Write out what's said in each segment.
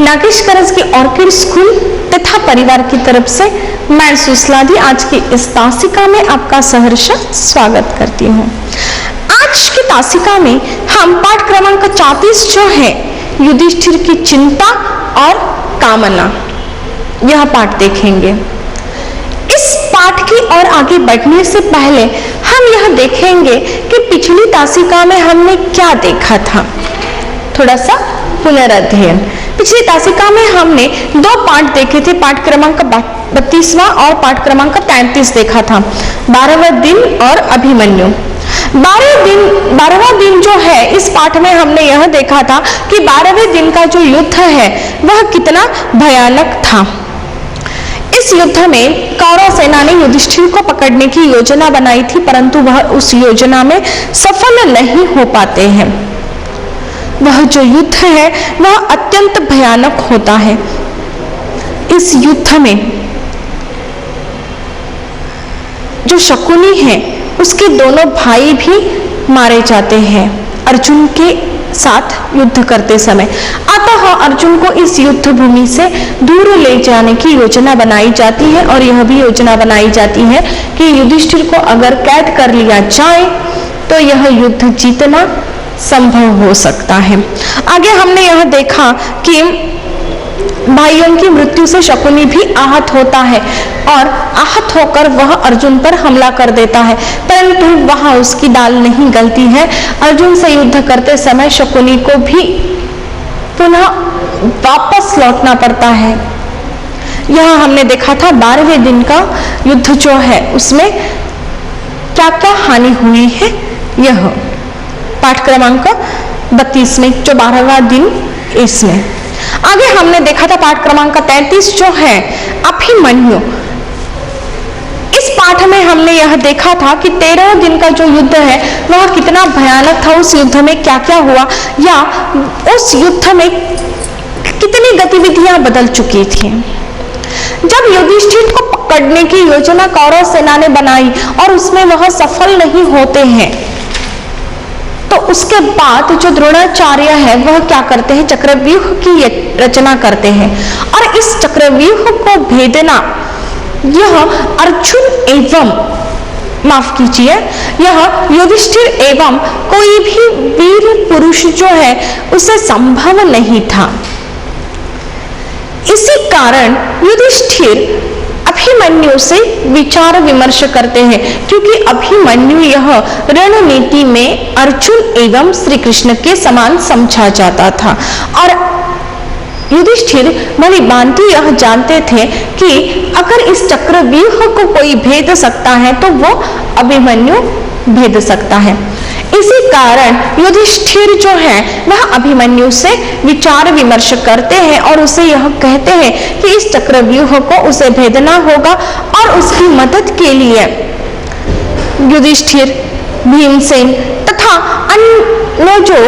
नागेश करज की orchid school तथा परिवार की तरफ से मैं सुस्लादी आज की इस तासिका में आपका सहर्ष स्वागत करती हूँ। आज की तासिका में हम पाठ क्रमांक 34 जो है युधिष्ठिर की चिंता और कामना, यह पाठ देखेंगे। इस पाठ की ओर आगे बढ़ने से पहले हम यह देखेंगे कि पिछली तासिका में हमने क्या देखा था। थोड़ा सा पुनराध्ययन। पिछली तासिका में हमने दो पाठ देखे थे, पाठ क्रमांक 32वां और पाठ क्रमांक 33 देखा था, 12वां दिन और अभिमन्यु। 12वां दिन जो है इस पाठ में हमने यह देखा था कि 12वें दिन का जो युद्ध है वह कितना भयानक था। इस युद्ध में कौरव सेना ने युधिष्ठिर को पकड़ने की योजना बनाई थी, परंतु वह उस योजना में सफल नहीं हो पाते हैं। वह जो युद्ध है वह अत्यंत भयानक होता है। इस युद्ध में जो शकुनी है उसके दोनों भाई भी मारे जाते हैं अर्जुन के साथ युद्ध करते समय। अतः अर्जुन को इस युद्ध भूमि से दूर ले जाने की योजना बनाई जाती है और यह भी योजना बनाई जाती है कि युधिष्ठिर को अगर कैद कर लिया जाए तो यह युद्ध जीतना संभव हो सकता है। आगे हमने यह देखा कि भाइयों की मृत्यु से शकुनी भी आहत होता है और आहत होकर वह अर्जुन पर हमला कर देता है, परंतु वहां उसकी दाल नहीं गलती है। अर्जुन से युद्ध करते समय शकुनी को भी पुनः वापस लौटना पड़ता है। यह हमने देखा था 12वें दिन का युद्ध जो है उसमें क्या क्या हानि हुई है। यह पाठ क्रमांक 32 में जो 12वां दिन इसमें। आगे हमने देखा था पाठ क्रमांक 33 जो है अभिमन्यु। इस पाठ में हमने यह देखा था कि 13वें दिन का जो युद्ध है वह कितना भयानक था, उस युद्ध में क्या क्या हुआ या उस युद्ध में कितनी गतिविधियां बदल चुकी थी। जब युधिष्ठिर को पकड़ने की योजना कौरव सेना ने बनाई और उसमें वह सफल नहीं होते हैं तो उसके बाद जो द्रोणाचार्य है वह क्या करते हैं, चक्रव्यूह की रचना करते हैं और इस चक्रव्यूह को भेदना यह अर्जुन एवं माफ कीजिए यह युधिष्ठिर एवं कोई भी वीर पुरुष जो है उसे संभव नहीं था। इसी कारण युधिष्ठिर अभिमन्यु से विचार विमर्श करते हैं, क्योंकि अभिमन्यु यह रणनीति में अर्जुन एवं श्री कृष्ण के समान समझा जाता था और युधिष्ठिर भली भांति यह जानते थे कि अगर इस चक्रव्यूह को कोई भेद सकता है तो वो अभिमन्यु भेद सकता है। इसी कारण युधिष्ठिर जो है वह अभिमन्यु से विचार विमर्श करते हैं और उसे यह कहते हैं कि इस चक्रव्यूह को उसे भेदना होगा और उसकी मदद के लिए युधिष्ठिर, भीमसेन तथा अन्य जो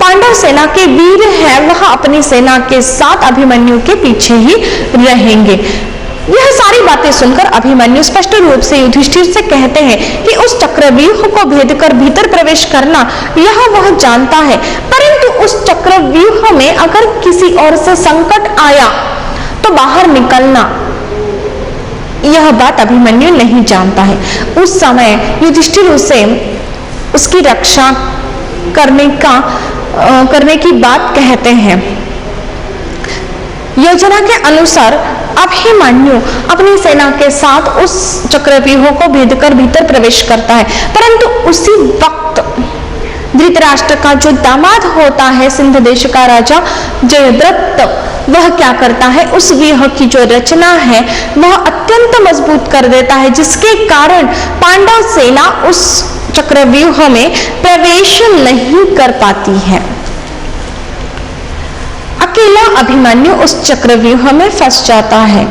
पांडव सेना के वीर हैं वह अपनी सेना के साथ अभिमन्यु के पीछे ही रहेंगे। यह सारी बातें सुनकर अभिमन्यु स्पष्ट रूप से युधिष्ठिर से कहते हैं कि उस चक्रव्यूह को भेदकर भीतर प्रवेश करना यह वह जानता है, परंतु उस चक्रव्यूह में अगर किसी और से संकट आया तो बाहर निकलना यह बात अभिमन्यु नहीं जानता है। उस समय युधिष्ठिर उसे उसकी रक्षा करने की बात कहते हैं। योजना के अनुसार अभिमन्यु अपनी सेना के साथ उस चक्रव्यूह को भेदकर भीतर प्रवेश करता है, परंतु उसी वक्त धृतराष्ट्र का जो दामाद होता है सिंध देश का राजा जयद्रथ, वह क्या करता है, उस व्यूह की जो रचना है वह अत्यंत मजबूत कर देता है, जिसके कारण पांडव सेना उस चक्रव्यूह में प्रवेश नहीं कर पाती है। अकेला अभिमन्यु उस चक्रव्यूह में फंस जाता है।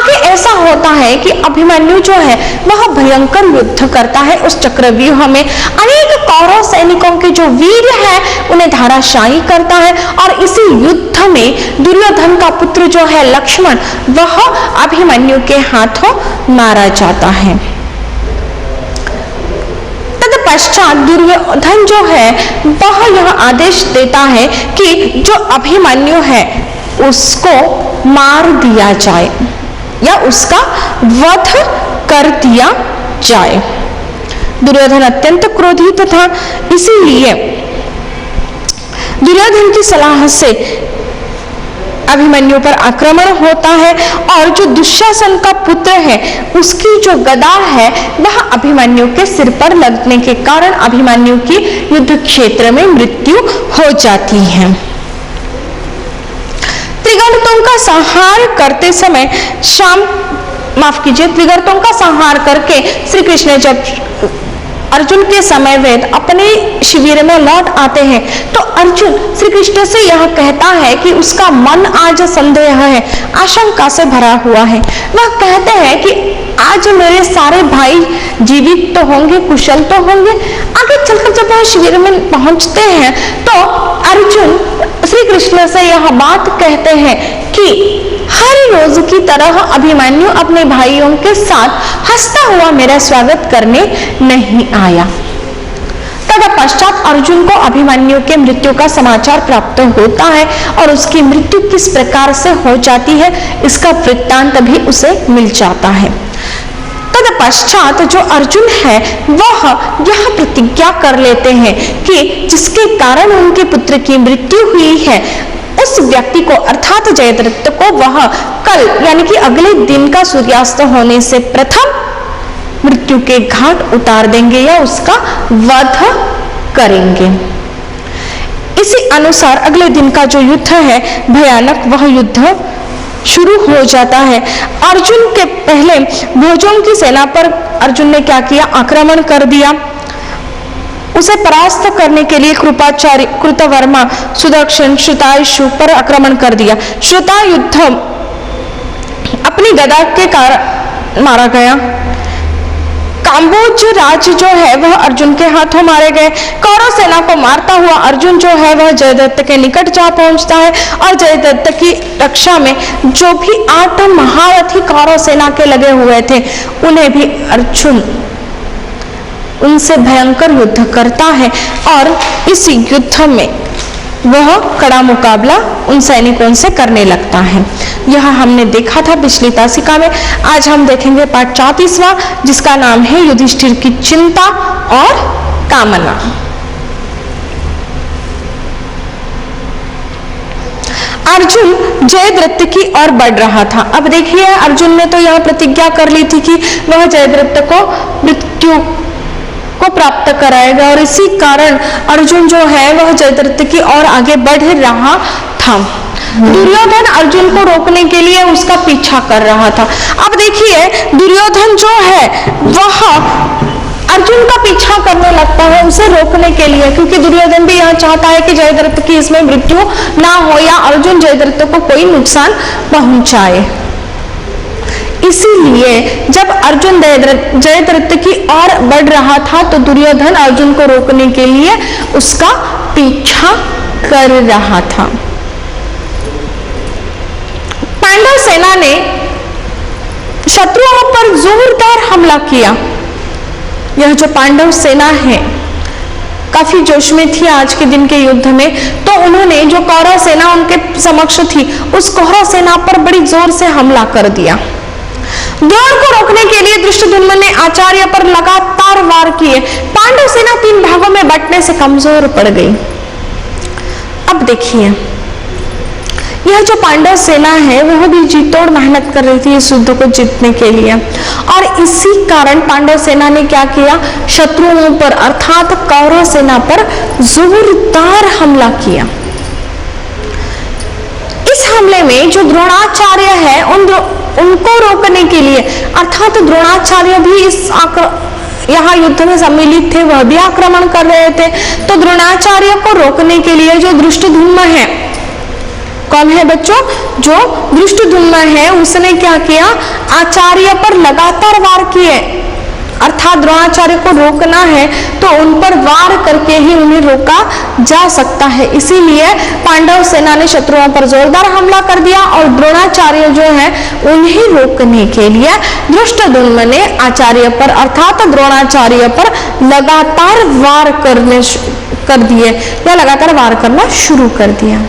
आगे ऐसा होता है कि अभिमन्यु जो है वह भयंकर युद्ध करता है उस चक्रव्यूह में, अनेक कौरव सैनिकों के जो वीर है उन्हें धराशायी करता है, और इसी युद्ध में दुर्योधन का पुत्र जो है लक्ष्मण वह अभिमन्यु के हाथों मारा जाता है। पश्चात दुर्योधन जो है वह यह आदेश देता है कि जो अभिमन्यु है उसको मार दिया जाए या उसका वध कर दिया जाए। दुर्योधन अत्यंत क्रोधित था, इसीलिए दुर्योधन की सलाह से अभिमन्यु पर आक्रमण होता है, और जो दुशासन का पुत्र है उसकी जो गदा है वह अभिमन्यु के सिर पर लगने के कारण अभिमन्यु की युद्ध क्षेत्र में मृत्यु हो जाती है। त्रिगर्तों का संहार करते समय त्रिगर्तों का संहार करके श्री कृष्ण जब अर्जुन के समय वेद अपने शिविर में लौट आते हैं तो अर्जुन श्री कृष्ण से यह कहता है कि उसका मन आज संदेह है, आशंका से भरा हुआ है। वह कहते हैं कि आज मेरे सारे भाई जीवित तो होंगे, कुशल तो होंगे। आगे चलकर जब वह शिविर में पहुंचते हैं तो अर्जुन श्री कृष्ण से यह बात कहते हैं कि हर रोज की तरह अभिमन्यु अपने भाइयों के साथ हंसता हुआ मेरा स्वागत करने नहीं आया। तत्पश्चात अर्जुन को अभिमन्यु के मृत्यु का समाचार प्राप्त होता है, और उसकी मृत्यु किस प्रकार से हो जाती है इसका वृत्तांत भी उसे मिल जाता है। तत्पश्चात जो अर्जुन है वह यह प्रतिज्ञा कर लेते हैं कि जिसके कारण उनके पुत्र की मृत्यु हुई है उस व्यक्ति को अर्थात जयद्रथ को वह कल यानी कि अगले दिन का सूर्यास्त होने से प्रथम मृत्यु के घाट उतार देंगे या उसका वध करेंगे। इसी अनुसार अगले दिन का जो युद्ध है भयानक वह युद्ध शुरू हो जाता है। अर्जुन के पहले भोजों की सेना पर अर्जुन ने क्या किया, आक्रमण कर दिया। उसे परास्त करने के लिए कृपाचार्य, कृतवर्मा, सुदर्शन, श्रुतायुषु पर आक्रमण कर दिया। श्रुतायुध अपनी गदा के कारण मारा गया। काम्बोज राज जो है वह अर्जुन के हाथों मारे गए। कौरव सेना को मारता हुआ अर्जुन जो है वह जयद्रथ के निकट जा पहुंचता है, और जयद्रथ की रक्षा में जो भी 8 महारथी कौरव सेना के लगे हुए थे उन्हें भी अर्जुन उनसे भयंकर युद्ध करता है, और इस युद्ध में वह कड़ा मुकाबला उन सैनिकों से करने लगता है। यह हमने देखा था पिछली तासिका में। आज हम देखेंगे पाठ 34वां जिसका नाम है युधिष्ठिर की चिंता और कामना। अर्जुन जयद्रथ की ओर बढ़ रहा था। अब देखिए अर्जुन ने तो यह प्रतिज्ञा कर ली थी कि वह जयद्रथ को मृत्यु को प्राप्त कराएगा, और इसी कारण अर्जुन जो है वह जयद्रथ की ओर आगे बढ़ रहा था। दुर्योधन अर्जुन को रोकने के लिए उसका पीछा कर रहा था। अब देखिए दुर्योधन जो है वह अर्जुन का पीछा करने लगता है उसे रोकने के लिए, क्योंकि दुर्योधन भी यह चाहता है कि जयद्रथ की इसमें मृत्यु ना हो या अर्जुन जयद्रथ को कोई नुकसान पहुंचाए। इसीलिए जब अर्जुन जयद्रथ की ओर बढ़ रहा था तो दुर्योधन अर्जुन को रोकने के लिए उसका पीछा कर रहा था। पांडव सेना ने शत्रुओं पर जोरदार हमला किया। यह जो पांडव सेना है काफी जोश में थी आज के दिन के युद्ध में, तो उन्होंने जो कौरव सेना उनके समक्ष थी उस कौरव सेना पर बड़ी जोर से हमला कर दिया। द्रोण को रोकने के लिए धृष्टद्युम्न ने आचार्य पर लगातार वार किए। पांडव सेना 3 भागों में बंटने से कमजोर पड़ गई। अब देखिए यह जो पांडव सेना है वह भी जी तोड़ मेहनत कर रही थी इस युद्ध को जीतने के लिए, और इसी कारण पांडव सेना ने क्या किया, शत्रुओं पर अर्थात कौरव सेना पर जोरदार हमला किया। इस हमले में जो द्रोणाचार्य है उनको रोकने के लिए अर्थात द्रोणाचार्य भी इस यहाँ युद्ध में सम्मिलित थे, वह भी आक्रमण कर रहे थे। तो द्रोणाचार्य को रोकने के लिए जो धृष्टद्युम्न है कौन है बच्चों? जो दृष्टद्युम्न है उसने क्या किया? आचार्य पर लगातार वार किए, अर्थात द्रोणाचार्य को रोकना है तो उन पर वार करके ही उन्हें रोका जा सकता है। इसीलिए पांडव सेना ने शत्रुओं पर जोरदार हमला कर दिया और द्रोणाचार्य जो है उन्हें रोकने के लिए दृष्टद्युम्न ने आचार्य पर अर्थात द्रोणाचार्य पर लगातार वार कर दिए या लगातार वार करना शुरू कर दिया।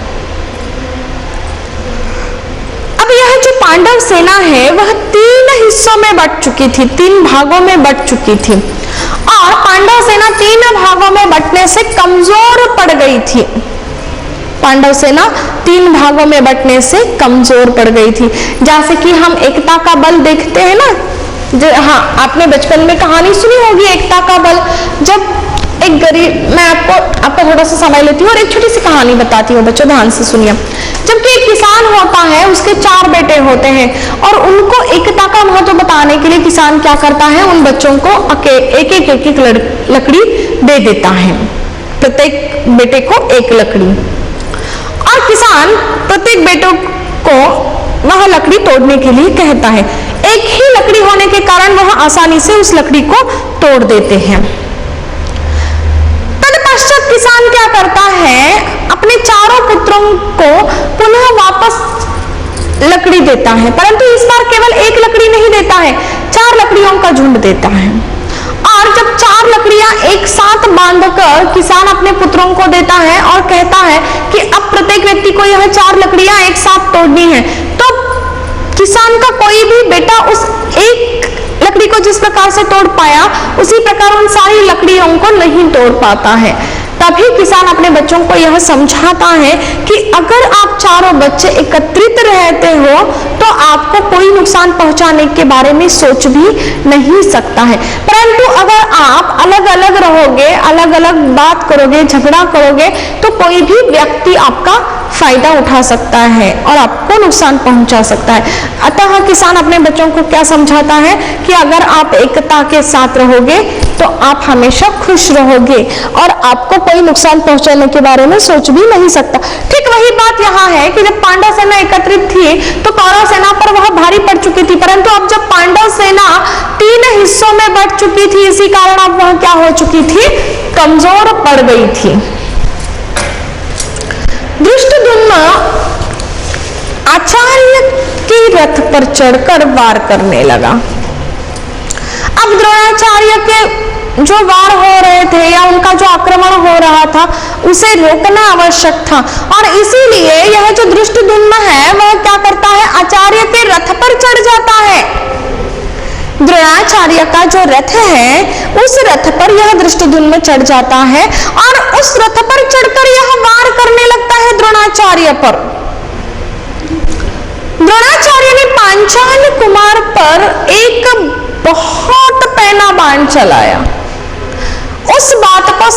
अब यह जो पांडव सेना है वह 3 हिस्सों में बट चुकी थी, 3 भागों में बट चुकी थी और पांडव सेना 3 भागों में बटने से कमजोर पड़ गई थी। पांडव सेना 3 भागों में बटने से कमजोर पड़ गई थी। जैसे कि हम एकता का बल देखते हैं ना, हाँ आपने बचपन में कहानी सुनी होगी एकता का बल। जब एक गरीब, मैं आपको थोड़ा सा समय लेती हूँ और एक छोटी सी कहानी बताती हूँ बच्चों, ध्यान से सुनिए। जबकि एक किसान होता है, उसके 4 बेटे होते हैं और उनको एकता का महत्व बताने के लिए किसान क्या करता है, उन बच्चों को एक लकड़ी दे देता है, प्रत्येक बेटे को 1 लकड़ी, और किसान प्रत्येक बेटों को वह लकड़ी तोड़ने के लिए कहता है। एक ही लकड़ी होने के कारण वह आसानी से उस लकड़ी को तोड़ देते हैं। तत्पश्चात किसान क्या करता है, अपने 4 पुत्रों को पुनः वापस लकड़ी देता है, परंतु इस बार केवल 1 लकड़ी नहीं देता है, 4 लकड़ियों का झुंड देता है। और जब 4 लकड़ियां एक साथ बांधकर किसान अपने पुत्रों को देता है और कहता है कि अब प्रत्येक व्यक्ति को यह 4 लकड़ियां एक साथ तोड़नी है, तो किसान का कोई भी बेटा उस एक लकड़ी को जिस प्रकार से तोड़ पाया उसी प्रकार उन सारी लकड़ियों को नहीं तोड़ पाता है। तभी किसान अपने बच्चों को यह समझाता है कि अगर आप चारों बच्चे एकत्रित रहते हो तो आपको कोई नुकसान पहुंचाने के बारे में सोच भी नहीं सकता है, परंतु अगर आप अलग अलग रहोगे, अलग अलग बात करोगे, झगड़ा करोगे तो कोई भी व्यक्ति आपका फायदा उठा सकता है और आपको नुकसान पहुंचा सकता है। अतः किसान अपने बच्चों को क्या समझाता है कि अगर आप एकता के साथ रहोगे तो आप हमेशा खुश रहोगे और आपको कोई नुकसान पहुंचाने के बारे में सोच भी नहीं सकता। ठीक वही बात यहाँ है कि जब पांडव सेना एकत्रित थी तो कौरव सेना पर वह भारी पड़ चुकी थी, परंतु अब जब पांडव सेना 3 हिस्सों में बट चुकी थी, इसी कारण अब वह क्या हो चुकी थी, कमजोर पड़ गई थी। दृष्टद्युम्न आचार्य के रथ पर चढ़कर वार करने लगा। अब द्रोणाचार्य के जो वार हो रहे थे या उनका जो आक्रमण हो रहा था उसे रोकना आवश्यक था और इसीलिए यह जो दृष्टद्युम्न है वह क्या करता है, आचार्य के रथ पर चढ़ जाता है। द्रोणाचार्य का जो रथ है उस रथ पर यह दृष्टद्युम्न चढ़ जाता है और उस रथ पर चढ़कर यह वार करने लगता है द्रोणाचार्य पर। द्रोणाचार्य ने पांचाल कुमार पर एक बहुत पैना बाण चलाया। उस बाण को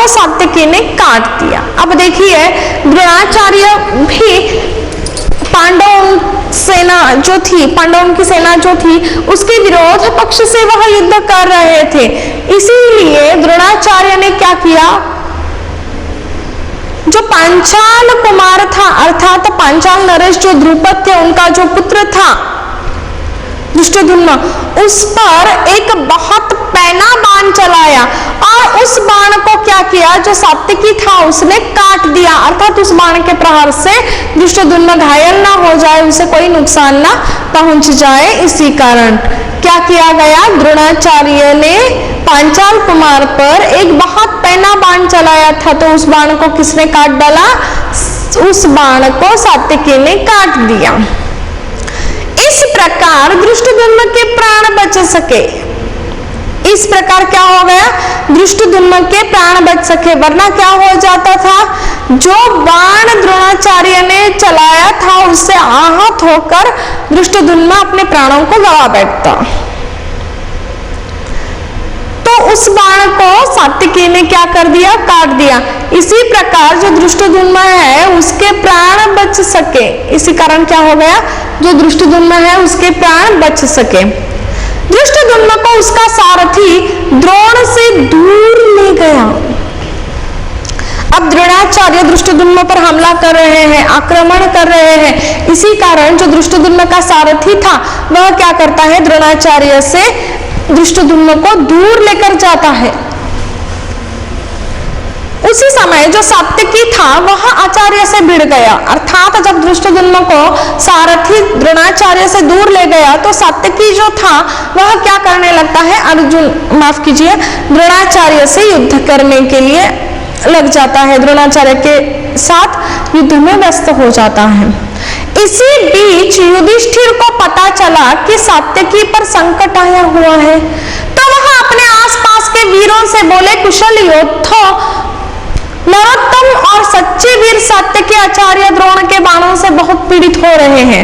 सात्यकी ने काट दिया। अब देखिए द्रोणाचार्य भी पांडवों की सेना जो थी उसके विरोध पक्ष से वह युद्ध कर रहे थे। इसीलिए द्रोणाचार्य ने क्या किया, जो पांचाल कुमार था अर्थात पांचाल नरेश जो द्रुपद थे उनका जो पुत्र था दृष्टद्युम्न, उस पर एक बहुत पैना बाण चलाया और उस बाण को क्या किया, जो सात्यकी था उसने काट दिया, अर्थात उस बाण के प्रहार से दृष्टद्युम्न घायल ना हो जाए, उसे कोई नुकसान ना पहुंच जाए। इसी कारण क्या किया गया, द्रोणाचार्य ने पांचाल कुमार पर एक बहुत पैना बाण चलाया था तो उस बाण को किसने काट डाला, उस बाण को सात्यकी ने काट दिया। इस प्रकार दृष्टद्युम्न के प्राण बच सके। इस प्रकार क्या हो गया, दृष्टद्युम्न के प्राण बच सके, वरना क्या हो जाता था, जो बाण द्रोणाचार्य ने चलाया था उससे आहत होकर दृष्टद्युम्न अपने प्राणों को गवा बैठता। तो उस बाण को सात्यकी ने क्या कर दिया, काट दिया। इसी प्रकार जो दृष्टद्युम्न है उसके प्राण बच सके, इसी कारण क्या हो गया, जो दृष्टद्युम्न है उसके प्राण बच सके। दृष्टद्युम्न को उसका सारथी द्रोण से दूर ले गया। अब द्रोणाचार्य धृष्टद्युम्न पर हमला कर रहे हैं, आक्रमण कर रहे हैं। इसी कारण जो धृष्टद्युम्न का सारथी था वह क्या करता है, द्रोणाचार्य से धृष्टद्युम्न को दूर लेकर जाता है। उसी समय जो सात्यकी था वह आचार्य से भिड़ गया, अर्थात जब धृष्टद्युम्न को सारथी द्रोणाचार्य से दूर ले गया तो सात्यकी जो था वह क्या करने लगता है, द्रोणाचार्य से युद्ध करने के लिए लग जाता है, द्रोणाचार्य के साथ युद्ध में व्यस्त हो जाता है। इसी बीच युधिष्ठिर को पता चला कि सात्यकी पर संकट आया हुआ है, तो वह अपने आसपास के वीरों से बोले, कुशल योद्धों, नरोत्तम और सच्चे वीर सात्यकी आचार्य द्रोण के बाणों से बहुत पीड़ित हो रहे हैं,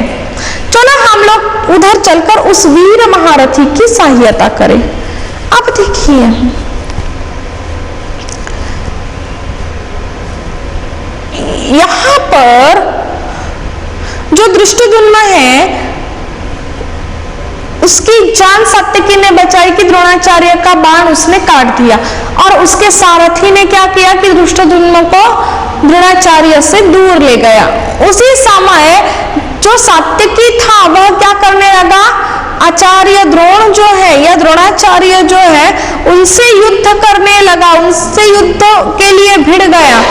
चलो हम लोग उधर चलकर उस वीर महारथी की सहायता करें। अब देखिए यहां पर जो धृष्टद्युम्न है उसकी जान सात्यकी ने बचाई कि द्रोणाचार्य का बाण उसने काट दिया, और उसके सारथी ने क्या किया कि धृष्टद्युम्न को द्रोणाचार्य से दूर ले गया। उसी समय जो सात्यकी था वह क्या करने लगा, आचार्य द्रोण जो है या द्रोणाचार्य जो है उनसे युद्ध करने लगा, उनसे युद्ध के लिए भिड़ गया।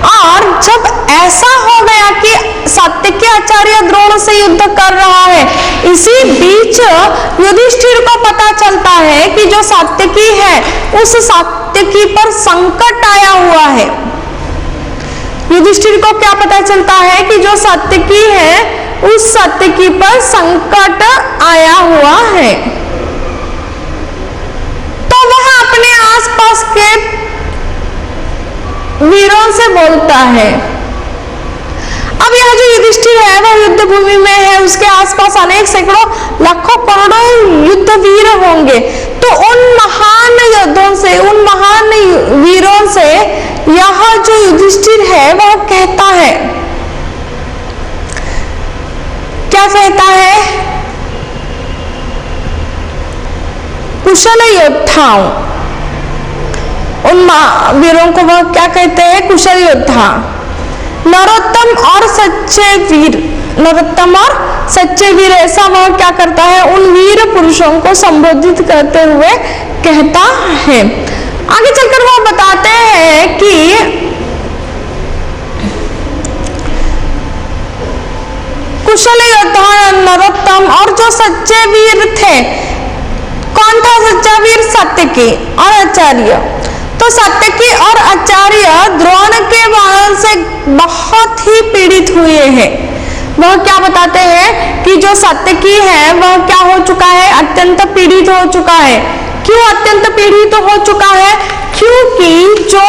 और जब ऐसा हो गया कि सात्यकी आचार्य द्रोण से युद्ध कर रहा है, इसी बीच युधिष्ठिर को पता चलता है कि जो सात्यकी है उस सात्यकी पर संकट आया हुआ है। युधिष्ठिर को क्या पता चलता है कि जो सात्यकी है उस सात्यकी पर संकट आया हुआ है, तो वह अपने आसपास के वीरों से बोलता है। अब यह जो युधिष्ठिर है वह युद्ध भूमि में है, उसके आसपास अनेक सैकड़ों लाखों करोड़ों युद्ध वीर होंगे, तो उन महान योद्धों से, उन महान वीरों से यह जो युधिष्ठिर है वह कहता है, क्या कहता है, कुशल योद्धाओं, उन वीरों को वह क्या कहते हैं, कुशल योद्धा, नरोत्तम और सच्चे वीर, नरोत्तम और सच्चे वीर, ऐसा वह क्या करता है, उन वीर पुरुषों को संबोधित करते हुए कहता है। आगे चलकर वह बताते हैं कि कुशल योद्धा, नरोत्तम और जो सच्चे वीर थे, कौन था सच्चा वीर, सात्यकी और आचार्य। तो सात्यकी और आचार्य द्रोण के बाणों से बहुत ही पीड़ित हुए हैं। वह क्या बताते हैं कि जो सात्यकी है वह क्या हो चुका है, अत्यंत पीड़ित हो चुका है। क्यों अत्यंत पीड़ित हो चुका है, क्योंकि जो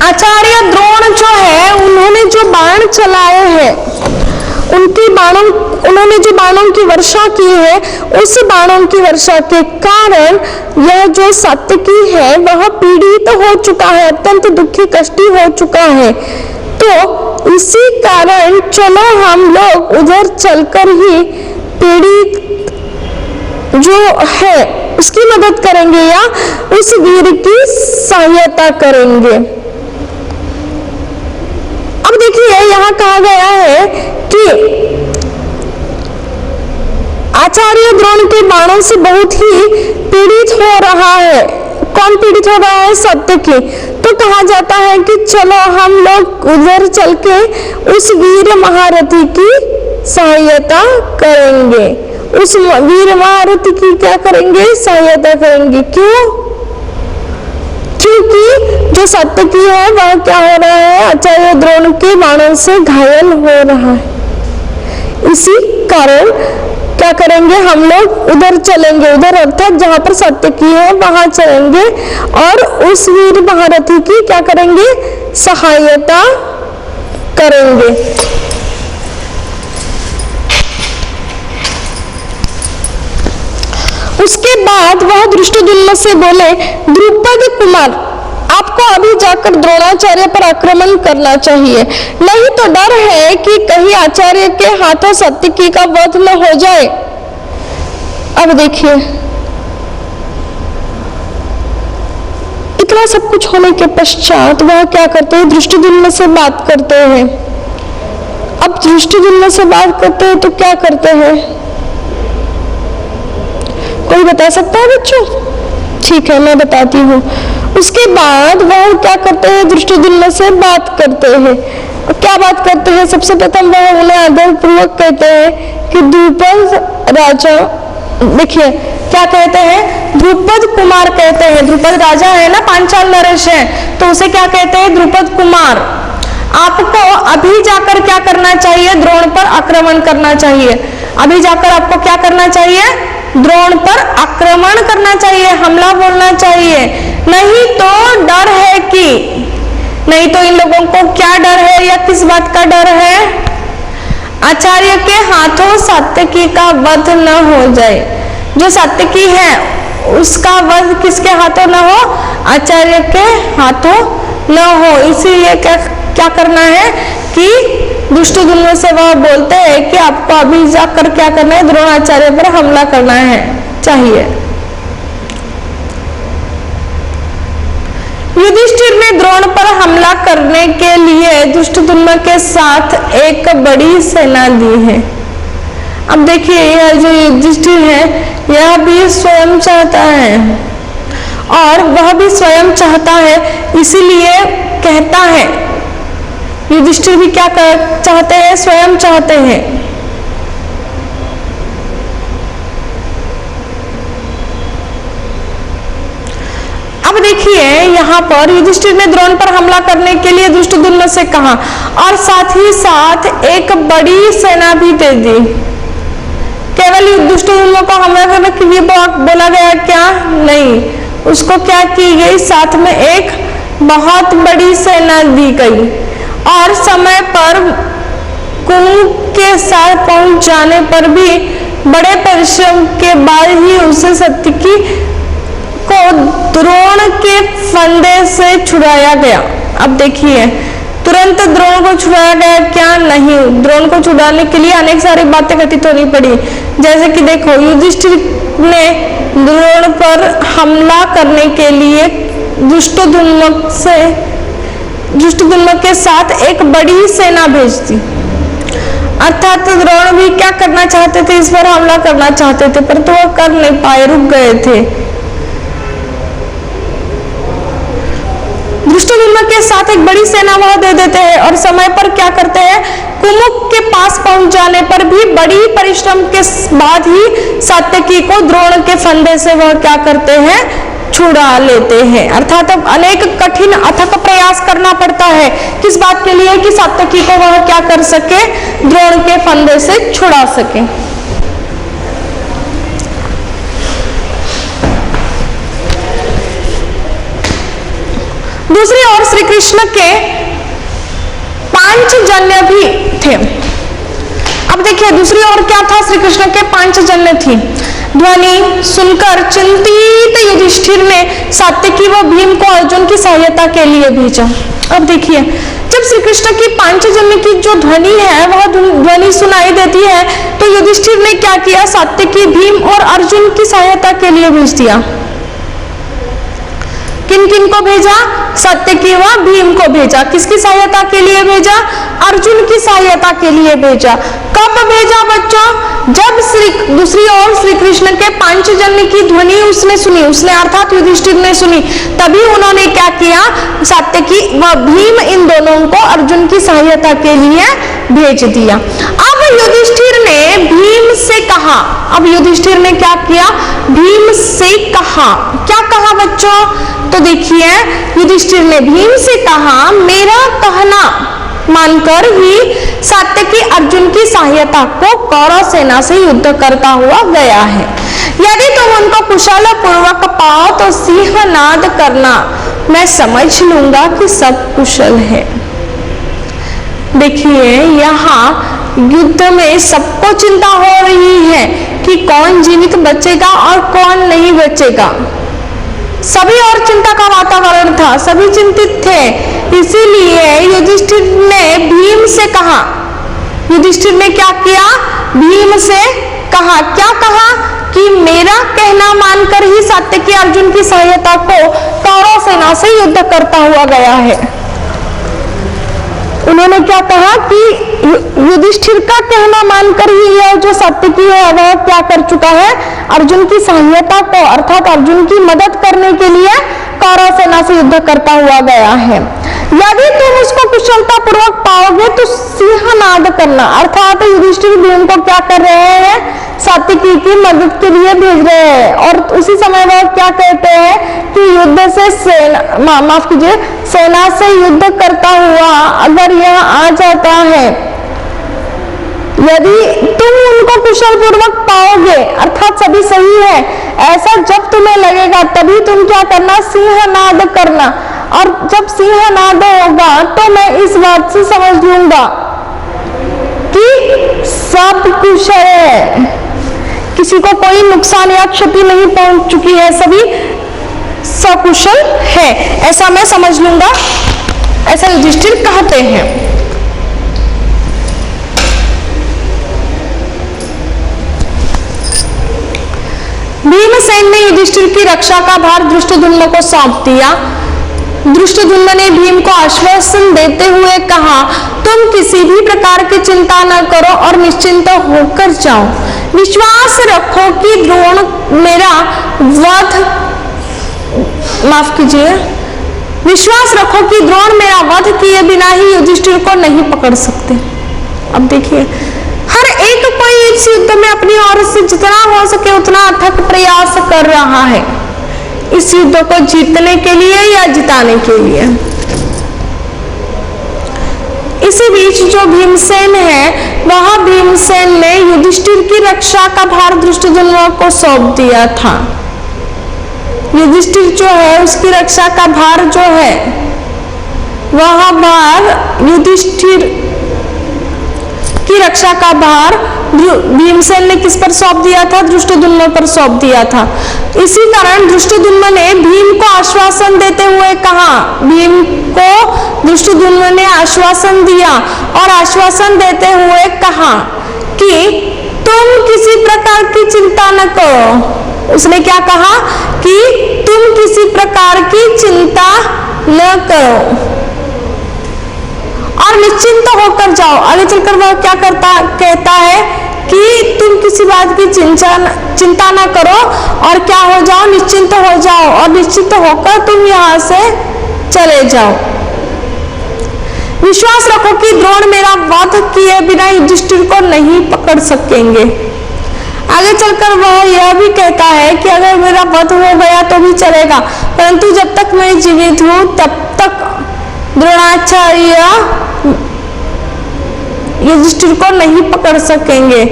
आचार्य द्रोण जो है उन्होंने जो बाण चलाए हैं, उन्होंने जो बाणों की वर्षा की है, उस बाणों की वर्षा के कारण यह जो सात्यकी है वह पीड़ित हो चुका है, अत्यंत दुखी कष्टी हो चुका है। तो इसी कारण चलो हम लोग उधर चलकर ही पीड़ित जो है उसकी मदद करेंगे या उस वीर की सहायता करेंगे। अब देखिए यहाँ कहा गया है कि आचार्य द्रोण के बाणों से बहुत ही पीड़ित हो रहा है। कौन पीड़ित हो रहा है, सात्यकी। तो कहा जाता है कि चलो हम लोग उधर चल के उस वीर महारथी की सहायता करेंगे, उस वीर महारथी की क्या करेंगे, सहायता करेंगे। क्यों, क्योंकि जो सात्यकी है वह क्या हो रहा है, आचार्य द्रोण के बाणों से घायल हो रहा है। इसी कारण क्या करेंगे, हम लोग उधर चलेंगे, उधर अर्थात जहां पर सात्यकी है वहां चलेंगे और उस वीर महारथी की क्या करेंगे, सहायता करेंगे। उसके बाद वह धृष्टद्युम्न से बोले, द्रुपद कुमार, आपको अभी जाकर द्रोणाचार्य पर आक्रमण करना चाहिए, नहीं तो डर है कि कहीं आचार्य के हाथों सात्यकी का वध न हो जाए। अब देखिए इतना सब कुछ होने के पश्चात वह क्या करते हैं, धृष्टद्युम्न से बात करते हैं। अब धृष्टद्युम्न से बात करते हैं तो क्या करते हैं, कोई बता सकता है बच्चों? ठीक है, मैं बताती हूँ। उसके बाद वह क्या करते हैं, धृष्टद्युम्न से बात करते हैं। क्या बात करते हैं? सबसे प्रथम वह उन्हें आदरपूर्वक कहते हैं कि द्रुपद राजा, देखिए क्या कहते हैं, द्रुपद कुमार कहते हैं। द्रुपद राजा है ना, पांचाल नरेश है, तो उसे क्या कहते हैं, द्रुपद कुमार। आपको अभी जाकर क्या करना चाहिए, द्रोण पर आक्रमण करना चाहिए। अभी जाकर आपको क्या करना चाहिए, द्रोण पर आक्रमण करना चाहिए, हमला बोलना चाहिए। नहीं तो डर है कि, नहीं तो इन लोगों को क्या डर है या किस बात का डर है, आचार्य के हाथों सात्यकी का वध न हो जाए। जो सात्यकी है उसका वध किसके हाथों न हो, आचार्य के हाथों न हो। इसीलिए क्या करना है कि धृष्टद्युम्न से वह बोलते हैं कि आपको अभी जाकर क्या करना है, द्रोणाचार्य पर हमला करना है चाहिए। युधिष्ठिर ने द्रोण पर हमला करने के लिए धृष्टद्युम्न के साथ एक बड़ी सेना दी है। अब देखिए यह जो युधिष्ठिर है यह भी स्वयं चाहता है और वह भी स्वयं चाहता है, इसीलिए कहता है, युधिष्ठिर भी क्या चाहते हैं, स्वयं चाहते हैं। अब देखिए यहाँ पर युधिष्ठिर ने द्रोण पर हमला करने के लिए धृष्टद्युम्न से कहा और साथ ही साथ एक बड़ी सेना भी दे दी। केवल धृष्टद्युम्न को हमला करने के लिए बोला गया क्या, नहीं, उसको क्या की गई, साथ में एक बहुत बड़ी सेना दी गई और समय पर कुरु के साथ पहुंच जाने पर भी बड़े परिश्रम के बाद ही उसे सात्यकी को द्रोण के फंदे से छुड़ाया गया। अब देखिए तुरंत द्रोण को छुड़ाया गया क्या, नहीं, द्रोण को छुड़ाने के लिए अनेक सारी बातें घटित होनी पड़ी। जैसे कि देखो युधिष्ठिर ने द्रोण पर हमला करने के लिए धृष्टद्युम्न के साथ एक बड़ी सेना भेज दी। अर्थात द्रोण भी क्या करना चाहते थे, इस पर हमला करना चाहते थे, पर तो वह कर नहीं पाए, रुक गए थे। धृष्टद्युम्न के साथ एक बड़ी सेना वह दे देते हैं और समय पर क्या करते हैं, कुमुक के पास पहुंच जाने पर भी बड़ी परिश्रम के बाद ही सात्यकी को द्रोण के फंदे से वह क्या करते हैं, छुड़ा लेते हैं। अर्थात अब अनेक कठिन अथक प्रयास करना पड़ता है, किस बात के लिए कि सात्यकी को वह क्या कर सके, द्रोण के फंदे से छुड़ा सके। दूसरी ओर श्री कृष्ण के पांचजन्य भी थे। अब देखिए दूसरी ओर क्या था, श्री कृष्ण के पांचजन्य थी। ध्वनि सुनकर चिंतित युधिष्ठिर ने सात्यकी व भीम को अर्जुन की सहायता के लिए भेजा। अब देखिए जब श्री कृष्ण की पांचजन्य की जो ध्वनि है वह ध्वनि सुनाई देती है, तो युधिष्ठिर ने क्या किया, सात्यकी, भीम और अर्जुन की सहायता के लिए भेज दिया। किन किन को भेजा, सात्यकी व भीम को भेजा। किसकी सहायता के लिए भेजा, अर्जुन की सहायता के लिए भेजा। कब भेजा बच्चों, जब दूसरी ओर श्री कृष्ण के पांचजन्य की ध्वनि उसने सुनी, उसने अर्थात युधिष्ठिर ने सुनी, तभी उन्होंने क्या किया, सात्यकी व भीम इन दोनों को अर्जुन की सहायता के लिए भेज दिया। अब युधिष्ठिर ने भीम से कहा, अब युधिष्ठिर ने क्या किया, भीम से कहा, क्या कहा बच्चों, तो देखिए युधिष्ठिर ने भीम से कहा, मेरा कहना मानकर ही सात्यकी अर्जुन की सहायता को कौरव सेना से युद्ध करता हुआ गया है। यदि तुम उनको कुशल पूर्वक पाओ तो सिंहनाद करना, मैं समझ लूंगा कि सब कुशल है। देखिए यहाँ युद्ध में सबको चिंता हो रही है कि कौन जीवित बचेगा और कौन नहीं बचेगा। सभी और चिंता का वातावरण था, सभी चिंतित थे। इसीलिए युधिष्ठिर ने भीम से कहा, युधिष्ठिर ने क्या किया, भीम से कहा, क्या कहा कि मेरा कहना मानकर ही सात्यकी अर्जुन की सहायता को कौरव सेना से युद्ध करता हुआ गया है। उन्होंने क्या कहा कि युधिष्ठिर का कहना मानकर ही यह जो सात्यकी है वह क्या कर चुका है, अर्जुन की सहायता को अर्थात अर्जुन की मदद करने के लिए कौरव सेना से युद्ध करता हुआ गया है। यदि तुम उसको कुशलता पूर्वक पाओगे तो सिंहनाद करना, अर्थात युधिष्ठिर भीम को क्या कर रहे हैं, सात्यकी की मदद के लिए भेज रहे हैं। और उसी समय वह क्या कहते हैं कि युद्ध से सेना से युद्ध करता हुआ अगर यह आ जाता है, यदि तुम उनको कुशल पूर्वक पाओगे अर्थात सभी सही है, ऐसा जब तुम्हें लगेगा तभी तुम क्या करना, सिंहनाद करना। और जब सिंहनाद होगा तो मैं इस बात से समझ लूंगा कि सब कुशल है, किसी को कोई नुकसान या क्षति नहीं पहुंच चुकी है, सभी सकुशल है, ऐसा मैं समझ लूंगा, ऐसा युधिष्ठिर कहते हैं। भीमसेन ने युधिष्ठिर की रक्षा का भार धृष्टद्युम्न को सौंप दिया। धृष्टद्युम्न ने भीम को आश्वासन देते हुए कहा, तुम किसी भी प्रकार की चिंता न करो और निश्चिंत होकर जाओ। विश्वास रखो कि द्रोण मेरा वध विश्वास रखो कि द्रोण मेरा वध किए बिना ही युधिष्ठिर को नहीं पकड़ सकते। अब देखिए, हर एक कोई इस युद्ध में अपनी ओर से जितना हो सके उतना अथक प्रयास कर रहा है इस युद्ध को जीतने के लिए या जिताने के लिए। इसी बीच जो भीमसेन है वह भीमसेन ने युधिष्ठिर की रक्षा का भार धृष्टद्युम्न को सौंप दिया था। युधिष्ठिर जो है उसकी रक्षा का भार जो है वह भार युधिष्ठिर की रक्षा का भार भीमसेन ने किस पर सौंप दिया था, धृष्टद्युम्न पर सौंप दिया था। इसी कारण धृष्टद्युम्न ने भीम को आश्वासन देते हुए कहा, भीम को धृष्टद्युम्न ने आश्वासन दिया और आश्वासन देते हुए कहा कि तुम किसी प्रकार की चिंता न करो। उसने क्या कहा कि तुम किसी प्रकार की चिंता न करो और निश्चिंत होकर जाओ। आगे चलकर वह क्या कहता है कि तुम किसी बात की चिंता ना करो और क्या हो जाओ, निश्चिंत हो जाओ और निश्चिंत होकर तुम यहाँ से चले जाओ। विश्वास रखो कि द्रोण मेरा वध किए बिना युधिष्ठिर को नहीं पकड़ सकेंगे। आगे चलकर वह यह भी कहता है कि अगर मेरा वध हो गया तो भी चलेगा, परंतु जब तक मैं जीवित हूं तब तक द्रोणाचार्य युधिष्ठिर को नहीं पकड़ सकेंगे।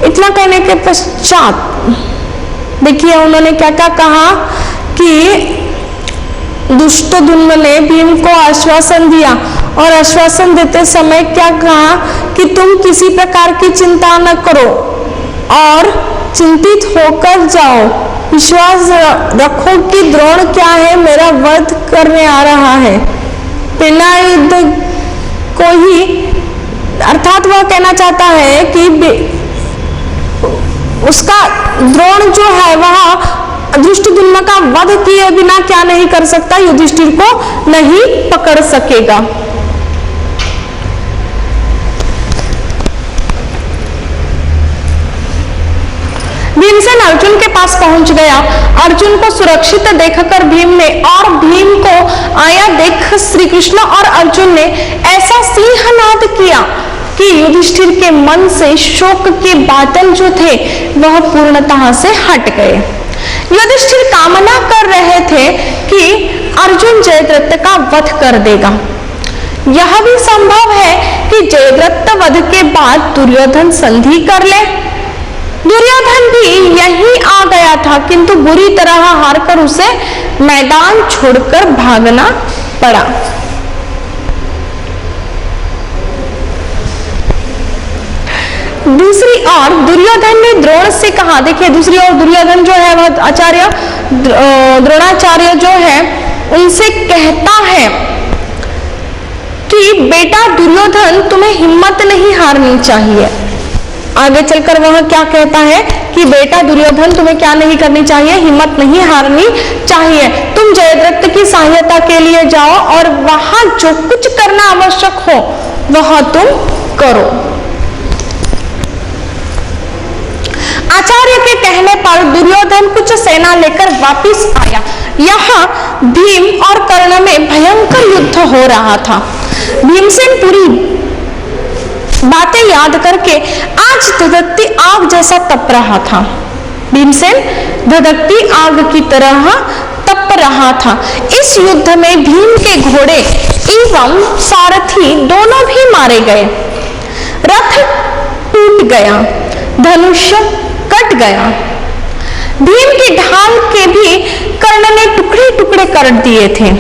इतना कहने के पश्चात देखिए उन्होंने क्या क्या कहा कि धृष्टद्युम्न ने भीम को आश्वासन दिया और आश्वासन देते समय क्या कहा कि तुम किसी प्रकार की चिंता न करो और चिंतित होकर जाओ। विश्वास रखो कि द्रोण क्या है, मेरा वध करने आ रहा है, बिना युद्ध को ही, अर्थात वह कहना चाहता है कि उसका द्रोण जो है वह धृष्टद्युम्न का वध किए बिना क्या नहीं कर सकता, युधिष्ठिर को नहीं पकड़ सकेगा। भीमसेन अर्जुन के पास पहुंच गया। अर्जुन को सुरक्षित देखकर भीम ने और भीम को आया देख श्री कृष्ण और अर्जुन ने ऐसा सिंहनाद किया कि युधिष्ठिर के मन से शोक के बादल जो थे वह पूर्णतः से हट गए। युधिष्ठिर कामना कर रहे थे कि अर्जुन जयद्रथ का वध कर देगा। यह भी संभव है कि जयद्रथ वध के बाद दुर्योधन संधि कर ले। दुर्योधन भी यहीं आ गया था, किंतु बुरी तरह हारकर उसे मैदान छोड़कर भागना पड़ा। दूसरी ओर दुर्योधन ने द्रोण से कहा, देखिए दूसरी ओर दुर्योधन जो है वह आचार्य द्रोणाचार्य जो है उनसे कहता है कि बेटा दुर्योधन तुम्हें हिम्मत नहीं हारनी चाहिए। आगे चलकर वह क्या कहता है कि बेटा दुर्योधन, तुम्हें क्या नहीं करनी चाहिए, हिम्मत नहीं हारनी चाहिए। तुम जयद्रथ की सहायता के लिए जाओ और वहां जो कुछ करना आवश्यक हो वह तुम करो। आचार्य के कहने पर दुर्योधन कुछ सेना लेकर वापस आया। यहाँ भीम और कर्ण में भयंकर युद्ध हो रहा था। भीमसेन पूरी बातें याद करके आज धधकती आग जैसा तप रहा था। भीमसेन धधकती आग की तरह तप रहा था। इस युद्ध में भीम के घोड़े एवं सारथी दोनों भी मारे गए। रथ टूट गया, धनुष कट गया। भीम की ढाल के भी कर्ण ने टुकड़े टुकड़े कर दिए थे।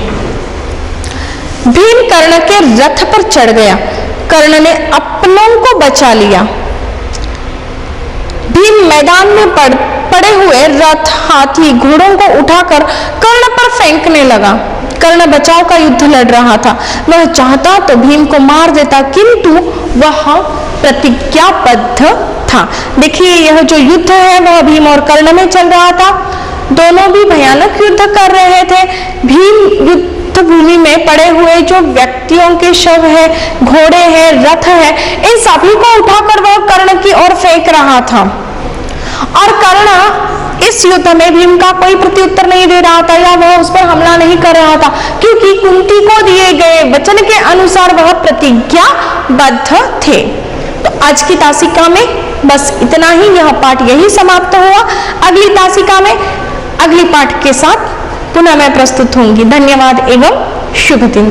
भीम कर्ण के रथ पर चढ़ गया। कर्ण ने अपनों को बचा लिया। भीम मैदान में पड़े हुए रथ, हाथी, घोड़ों को उठाकर कर्ण पर फेंकने लगा। कर्ण बचाव का युद्ध लड़ रहा था। वह चाहता तो भीम को मार देता, किंतु वह प्रतिज्ञाबद्ध था। देखिए, यह जो युद्ध है वह भीम और कर्ण में चल रहा था। दोनों भी भयानक युद्ध कर रहे थे। भीम युद्ध भूमि में पड़े हुए जो व्यक्तियों के शव है, घोड़े हैं, रथ है, इन सभी को उठाकर वह कर्ण की ओर फेंक रहा था। और कर्ण इस युद्ध में भीम का कोई प्रत्युत्तर नहीं दे रहा था या वह उस पर हमला नहीं कर रहा था, क्योंकि कुंती को दिए गए वचन के अनुसार वह प्रतिज्ञाबद्ध थे। तो आज की तासिका में बस इतना ही। यह पाठ यही समाप्त हुआ। अगली तासिका में अगली पाठ के साथ पुनः मैं प्रस्तुत होंगी। धन्यवाद एवं शुभ दिन।